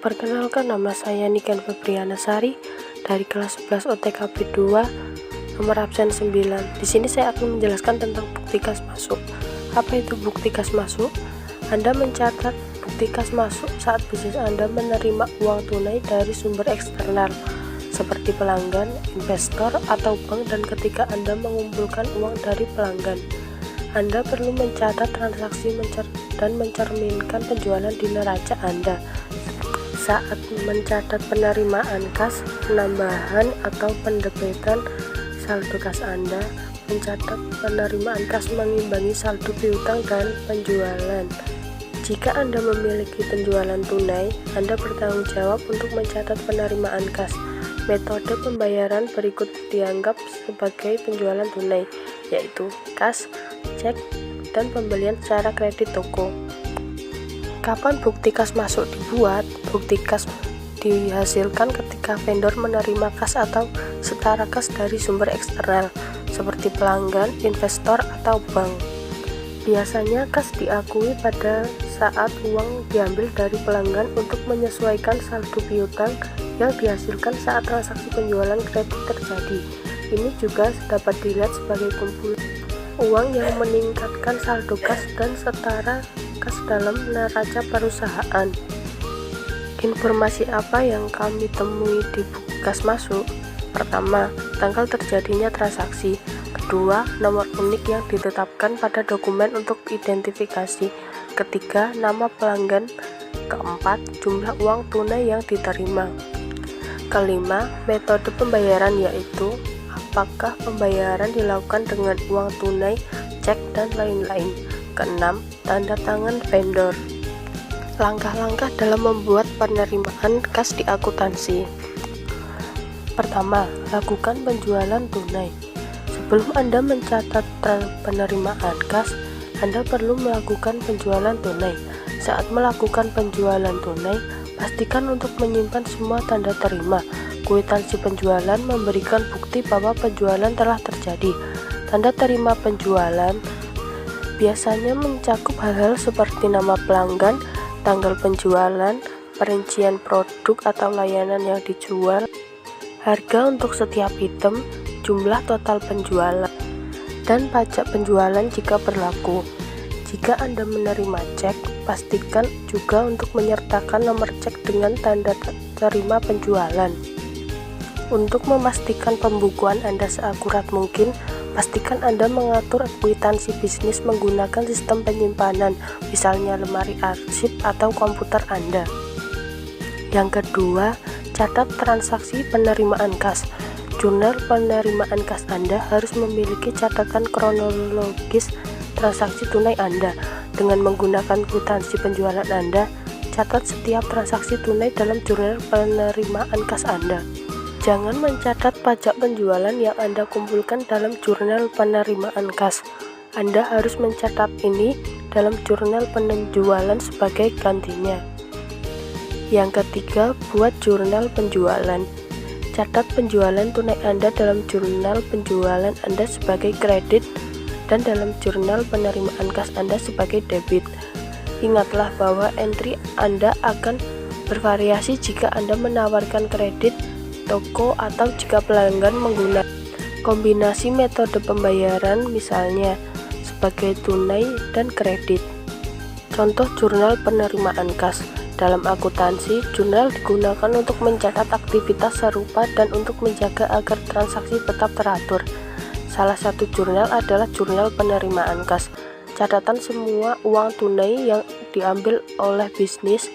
Perkenalkan, nama saya Niken Febriana Sari dari kelas 11 OTKB 2, nomor absen 9. Di sini saya akan menjelaskan tentang bukti kas masuk. Apa itu bukti kas masuk? Anda mencatat bukti kas masuk saat bisnis Anda menerima uang tunai dari sumber eksternal seperti pelanggan, investor, atau bank, dan ketika Anda mengumpulkan uang dari pelanggan. Anda perlu mencatat transaksi dan mencerminkan penjualan di neraca Anda. Saat mencatat penerimaan kas, penambahan atau pendebetan saldo kas Anda, mencatat penerimaan kas mengimbangi saldo piutang dan penjualan. Jika Anda memiliki penjualan tunai, Anda bertanggung jawab untuk mencatat penerimaan kas. Metode pembayaran berikut dianggap sebagai penjualan tunai, yaitu kas, cek, dan pembelian secara kredit toko. Kapan bukti kas masuk dibuat? Bukti kas dihasilkan ketika vendor menerima kas atau setara kas dari sumber eksternal seperti pelanggan, investor, atau bank. Biasanya kas diakui pada saat uang diambil dari pelanggan untuk menyesuaikan saldo piutang yang dihasilkan saat transaksi penjualan kredit terjadi. Ini juga dapat dilihat sebagai kumpulan uang yang meningkatkan saldo kas dan setara kas dalam neraca perusahaan. Informasi apa yang kami temui di buku kas masuk? Pertama, tanggal terjadinya transaksi. Kedua, nomor unik yang ditetapkan pada dokumen untuk identifikasi. Ketiga, nama pelanggan. Keempat, jumlah uang tunai yang diterima. Kelima, metode pembayaran, yaitu apakah pembayaran dilakukan dengan uang tunai, cek, dan lain-lain. Keenam, tanda tangan vendor. Langkah-langkah dalam membuat penerimaan kas di akuntansi. Pertama, lakukan penjualan tunai. Sebelum Anda mencatat penerimaan kas, Anda perlu melakukan penjualan tunai. Saat melakukan penjualan tunai, pastikan untuk menyimpan semua tanda terima. Kwitansi penjualan memberikan bukti bahwa penjualan telah terjadi. Tanda terima penjualan biasanya mencakup hal-hal seperti nama pelanggan, tanggal penjualan, perincian produk atau layanan yang dijual, harga untuk setiap item, jumlah total penjualan, dan pajak penjualan jika berlaku. Jika Anda menerima cek, pastikan juga untuk menyertakan nomor cek dengan tanda terima penjualan. Untuk memastikan pembukuan Anda seakurat mungkin, pastikan Anda mengatur kwitansi bisnis menggunakan sistem penyimpanan, misalnya lemari arsip atau komputer Anda. Yang kedua, catat transaksi penerimaan kas. Jurnal penerimaan kas Anda harus memiliki catatan kronologis transaksi tunai Anda. Dengan menggunakan kwitansi penjualan Anda, catat setiap transaksi tunai dalam jurnal penerimaan kas Anda. Jangan mencatat pajak penjualan yang Anda kumpulkan dalam jurnal penerimaan kas. Anda harus mencatat ini dalam jurnal penjualan sebagai gantinya. Yang ketiga, buat jurnal penjualan. Catat penjualan tunai Anda dalam jurnal penjualan Anda sebagai kredit dan dalam jurnal penerimaan kas Anda sebagai debit. Ingatlah bahwa entry Anda akan bervariasi jika Anda menawarkan kredit, toko, atau jika pelanggan menggunakan kombinasi metode pembayaran, misalnya sebagai tunai dan kredit. Contoh jurnal penerimaan kas. Dalam akuntansi, jurnal digunakan untuk mencatat aktivitas serupa dan untuk menjaga agar transaksi tetap teratur. Salah satu jurnal adalah jurnal penerimaan kas. Catatan semua uang tunai yang diambil oleh bisnis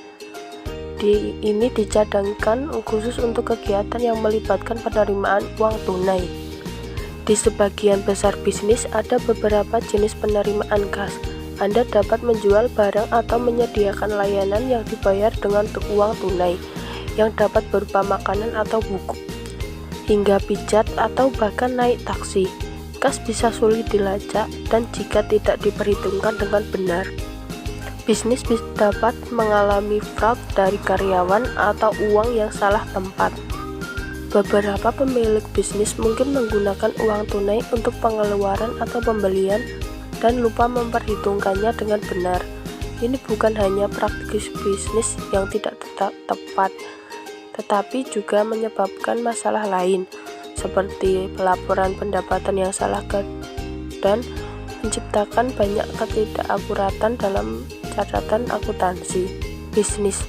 ini dicadangkan khusus untuk kegiatan yang melibatkan penerimaan uang tunai. Di sebagian besar bisnis ada beberapa jenis penerimaan kas. Anda dapat menjual barang atau menyediakan layanan yang dibayar dengan uang tunai, yang dapat berupa makanan atau buku, hingga pijat atau bahkan naik taksi. Kas bisa sulit dilacak dan jika tidak diperhitungkan dengan benar, bisnis dapat mengalami fraud dari karyawan atau uang yang salah tempat. Beberapa pemilik bisnis mungkin menggunakan uang tunai untuk pengeluaran atau pembelian dan lupa memperhitungkannya dengan benar. Ini bukan hanya praktik bisnis yang tidak tepat, tetapi juga menyebabkan masalah lain, seperti pelaporan pendapatan yang salah dan menciptakan banyak ketidakakuratan dalam catatan akuntansi bisnis.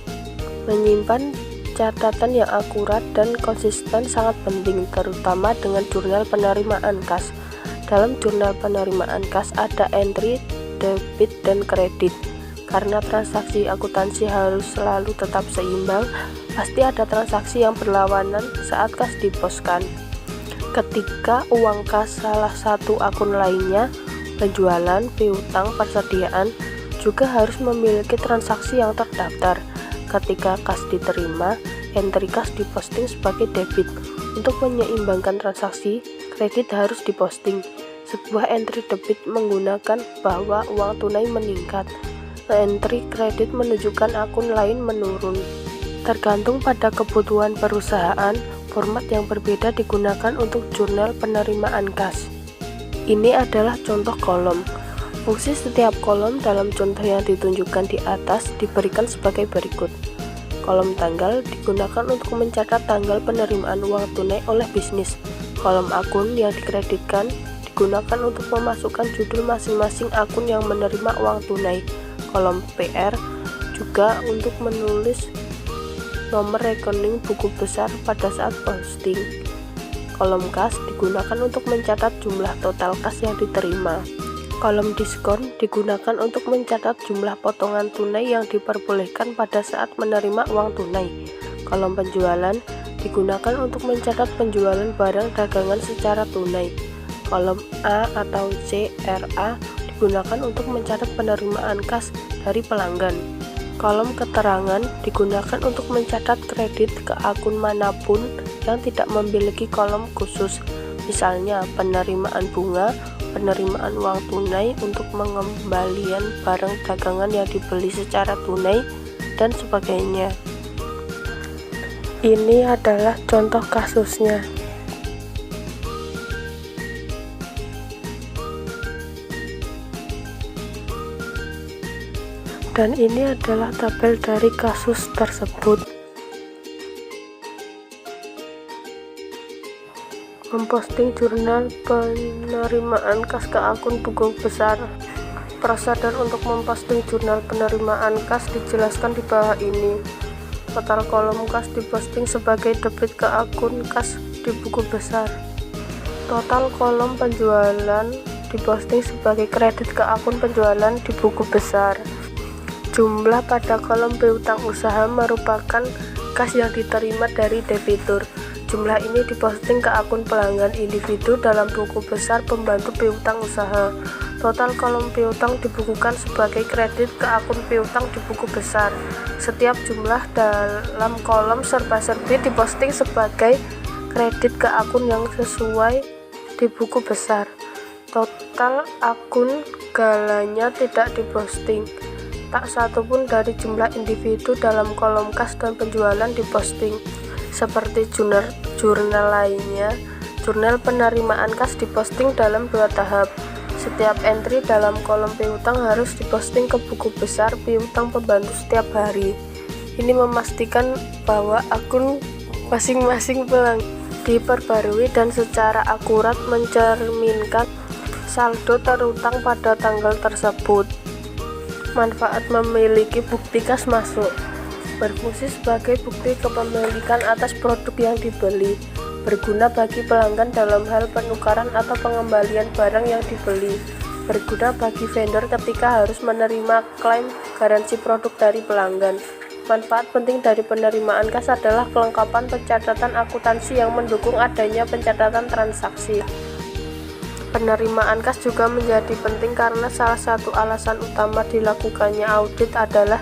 Menyimpan catatan yang akurat dan konsisten sangat penting, terutama dengan jurnal penerimaan kas. Dalam jurnal penerimaan kas ada entry debit dan kredit. Karena transaksi akuntansi harus selalu tetap seimbang, pasti ada transaksi yang berlawanan saat kas diposkan. Ketika uang kas salah satu akun lainnya, penjualan, piutang, persediaan, juga harus memiliki transaksi yang terdaftar. Ketika kas diterima, entry kas diposting sebagai debit. Untuk menyeimbangkan transaksi, kredit harus diposting. Sebuah entry debit menggunakan bahwa uang tunai meningkat. Entry kredit menunjukkan akun lain menurun. Tergantung pada kebutuhan perusahaan, format yang berbeda digunakan untuk jurnal penerimaan kas. Ini adalah contoh kolom. Fungsi setiap kolom dalam contoh yang ditunjukkan di atas diberikan sebagai berikut. Kolom tanggal digunakan untuk mencatat tanggal penerimaan uang tunai oleh bisnis. Kolom akun yang dikreditkan digunakan untuk memasukkan judul masing-masing akun yang menerima uang tunai. Kolom PR juga untuk menulis nomor rekening buku besar pada saat posting. Kolom kas digunakan untuk mencatat jumlah total kas yang diterima. Kolom diskon digunakan untuk mencatat jumlah potongan tunai yang diperbolehkan pada saat menerima uang tunai. Kolom penjualan digunakan untuk mencatat penjualan barang dagangan secara tunai. Kolom A atau CRA digunakan untuk mencatat penerimaan kas dari pelanggan. Kolom keterangan digunakan untuk mencatat kredit ke akun manapun yang tidak memiliki kolom khusus, misalnya penerimaan bunga, penerimaan uang tunai untuk pengembalian barang dagangan yang dibeli secara tunai, dan sebagainya. Ini adalah contoh kasusnya. Dan ini adalah tabel dari kasus tersebut. Memposting jurnal penerimaan kas ke akun buku besar. Prosedur untuk memposting jurnal penerimaan kas dijelaskan di bawah ini. Total kolom kas diposting sebagai debit ke akun kas di buku besar. Total kolom penjualan diposting sebagai kredit ke akun penjualan di buku besar. Jumlah pada kolom piutang usaha merupakan kas yang diterima dari debitur. Jumlah ini diposting ke akun pelanggan individu dalam buku besar pembantu piutang usaha. Total kolom piutang dibukukan sebagai kredit ke akun piutang di buku besar. Setiap jumlah dalam kolom serba-serbi diposting sebagai kredit ke akun yang sesuai di buku besar. Total akun galanya tidak diposting. Tak satu pun dari jumlah individu dalam kolom kas dan penjualan diposting. Seperti jurnal lainnya, jurnal penerimaan kas diposting dalam 2 tahap. Setiap entry dalam kolom piutang harus diposting ke buku besar piutang pembantu setiap hari. Ini memastikan bahwa akun masing-masing pelanggan diperbarui dan secara akurat mencerminkan saldo terutang pada tanggal tersebut. Manfaat memiliki bukti kas masuk. Berfungsi sebagai bukti kepemilikan atas produk yang dibeli. Berguna bagi pelanggan dalam hal penukaran atau pengembalian barang yang dibeli. Berguna bagi vendor ketika harus menerima klaim garansi produk dari pelanggan. Manfaat penting dari penerimaan kas adalah kelengkapan pencatatan akuntansi yang mendukung adanya pencatatan transaksi. Penerimaan kas juga menjadi penting karena salah satu alasan utama dilakukannya audit adalah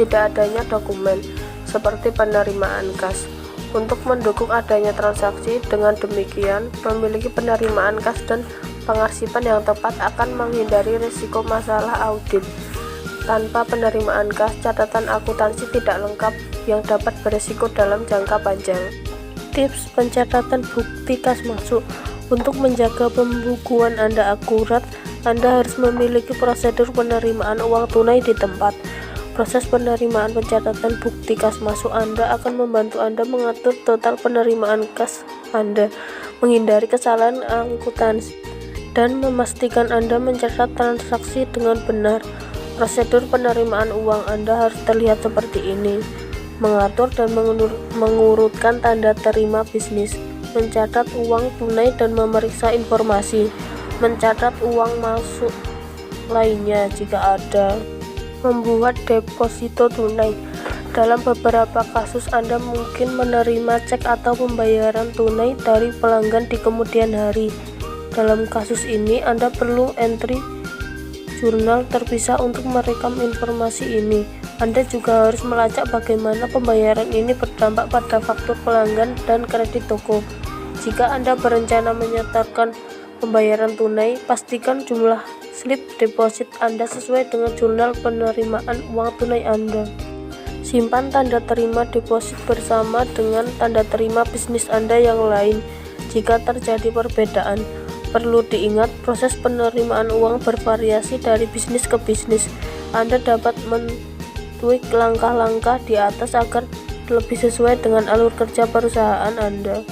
tidak adanya dokumen seperti penerimaan kas. Untuk mendukung adanya transaksi, dengan demikian memiliki penerimaan kas dan pengarsipan yang tepat akan menghindari risiko masalah audit. Tanpa penerimaan kas, catatan akuntansi tidak lengkap yang dapat berisiko dalam jangka panjang. Tips pencatatan bukti kas masuk. Untuk menjaga pembukuan Anda akurat, Anda harus memiliki prosedur penerimaan uang tunai di tempat. Proses penerimaan pencatatan bukti kas masuk Anda akan membantu Anda mengatur total penerimaan kas Anda, menghindari kesalahan akuntansi, dan memastikan Anda mencatat transaksi dengan benar. Prosedur penerimaan uang Anda harus terlihat seperti ini: mengatur dan mengurutkan tanda terima bisnis, mencatat uang tunai dan memeriksa informasi, mencatat uang masuk lainnya jika ada, membuat deposito tunai. Dalam beberapa kasus Anda mungkin menerima cek atau pembayaran tunai dari pelanggan di kemudian hari. Dalam kasus ini Anda perlu entry jurnal terpisah untuk merekam informasi ini. Anda juga harus melacak bagaimana pembayaran ini berdampak pada faktur pelanggan dan kredit toko. Jika Anda berencana menyetorkan pembayaran tunai, pastikan jumlah slip deposit Anda sesuai dengan jurnal penerimaan uang tunai Anda. Simpan tanda terima deposit bersama dengan tanda terima bisnis Anda yang lain. Jika terjadi perbedaan, perlu diingat proses penerimaan uang bervariasi dari bisnis ke bisnis. Anda dapat tweak langkah-langkah di atas agar lebih sesuai dengan alur kerja perusahaan Anda.